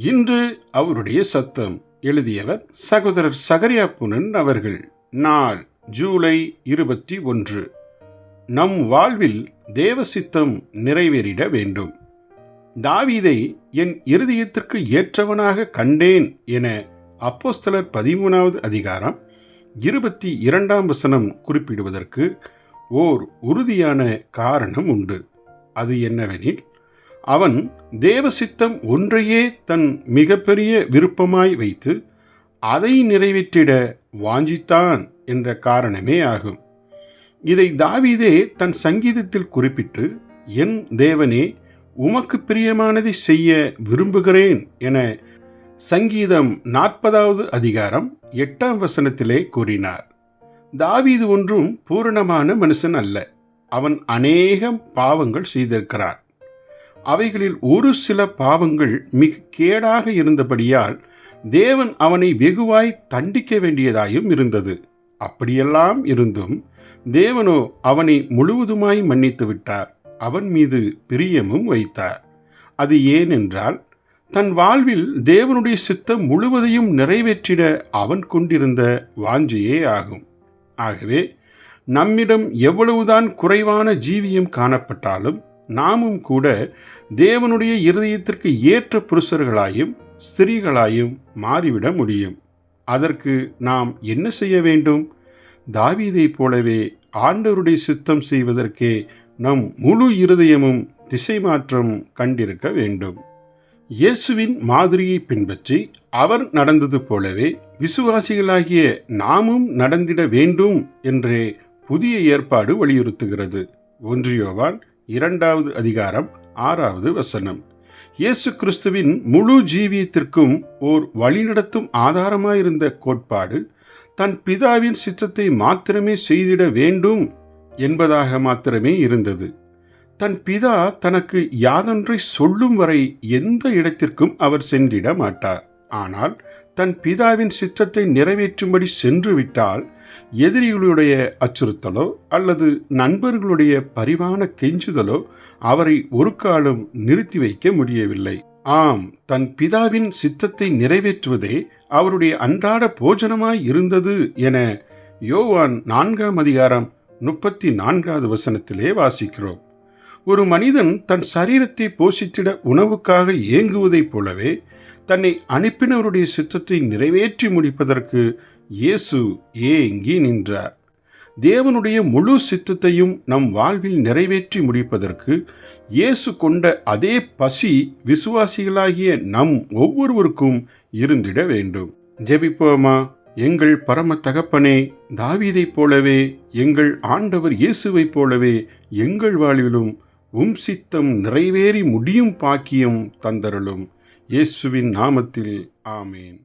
இன்று அவருடைய சத்தம். எழுதியவர் சகோதரர் சகரியா புனன் அவர்கள். நாள் ஜூலை 21. நம் வாழ்வில் தேவ சித்தம் நிறைவேறிட வேண்டும். தாவீதை என் இருதயத்திற்கு ஏற்றவனாக கண்டேன் என அப்போஸ்தலர் 13வது அதிகாரம் 22ஆம் வசனம் குறிப்பிடுவதற்கு ஓர் உறுதியான காரணம் உண்டு. அது என்னவெனில், அவன் தேவசித்தம் ஒன்றையே தன் மிகப்பெரிய விருப்பமாய் வைத்து அதை நிறைவேற்றிட வாஞ்சித்தான் என்ற காரணமே ஆகும். இதை தாவீதே தன் சங்கீதத்தில் குறிப்பிட்டு, என் தேவனே, உமக்கு பிரியமானதை செய்ய விரும்புகிறேன் என சங்கீதம் 40வது அதிகாரம் 8ஆம் வசனத்திலே கூறினார். தாவீது ஒன்றும் பூரணமான மனுஷன் அல்ல. அவன் அநேகம் பாவங்கள் செய்திருக்கிறான். அவைகளில் ஒரு சில பாவங்கள் மிக கேடாக இருந்தபடியால் தேவன் அவனை வெகுவாய் தண்டிக்க வேண்டியதாயும் இருந்தது. அப்படியெல்லாம் இருந்தும் தேவனோ அவனை முழுவதுமாய் மன்னித்து விட்டார். அவன் மீது பிரியமும் வைத்தார். அது ஏனென்றால், தன் வாழ்வில் தேவனுடைய சித்தம் முழுவதையும் நிறைவேற்றிட அவன் கொண்டிருந்த வாஞ்சையே ஆகும். ஆகவே நம்மிடம் எவ்வளவுதான் குறைவான ஜீவியம் காணப்பட்டாலும் நாமும் கூட தேவனுடைய இருதயத்திற்கு ஏற்ற புருஷர்களாயும் ஸ்திரீகளாயும் மாறிவிட முடியும். அதற்கு நாம் என்ன செய்ய வேண்டும்? தாவீதை போலவே ஆண்டவருடைய சித்தம் செய்வதற்கே நம் முழு இருதயமும் திசை மாற்றம் கண்டிருக்க வேண்டும். இயேசுவின் மாதிரியை பின்பற்றி அவர் நடந்தது போலவே விசுவாசிகளாகிய நாமும் நடந்திட வேண்டும் என்றே புதிய ஏற்பாடு வலியுறுத்துகிறது. 1 யோவான் 2வது அதிகாரம் 6வது வசனம். இயேசு கிறிஸ்துவின் முழு ஜீவியத்திற்கும் ஓர் வழிநடத்தும் ஆதாரமாயிருந்த கோட்பாடு தன் பிதாவின் சித்தத்தை மாத்திரமே செய்திட வேண்டும் என்பதாக மாத்திரமே இருந்தது. தன் பிதா தனக்கு யாதொன்றை சொல்லும் வரை எந்த இடத்திற்கும் அவர் சென்றிட மாட்டார். ஆனால் தன் பிதாவின் சித்தத்தை நிறைவேற்றும்படி சென்று விட்டால் எதிரிகளுடைய அச்சுறுத்தலோ அல்லது நண்பர்களுடைய பரிவான கெஞ்சுதலோ அவரை ஒரு காலம் நிறுத்தி வைக்க முடியவில்லை. ஆம், தன் பிதாவின் சித்தத்தை நிறைவேற்றுவதே அவருடைய அன்றாட போஜனமாய் இருந்தது என யோவான் 4ஆம் அதிகாரம் 34வது வசனத்திலே வாசிக்கிறோம். ஒரு மனிதன் தன் சரீரத்தை போஷித்திட உணவுக்காக ஏங்குவதைப் போலவே தன்னை அனுப்பினவருடைய சித்தத்தை நிறைவேற்றி முடிப்பதற்கு இயேசு ஏங்கி நின்றார். தேவனுடைய முழு சித்தத்தையும் நம் வாழ்வில் நிறைவேற்றி முடிப்பதற்கு இயேசு கொண்ட அதே பசி விசுவாசிகளாகிய நம் ஒவ்வொருவருக்கும் இருந்திட வேண்டும். ஜெபிப்போமா. எங்கள் பரம தகப்பனே, தாவீதைப் போலவே எங்கள் ஆண்டவர் இயேசுவைப் போலவே எங்கள் வாழ்விலும் சித்தம் நிறைவேறி முடியும் பாக்கியம் தந்தருளும். இயேசுவின் நாமத்தில் ஆமேன்.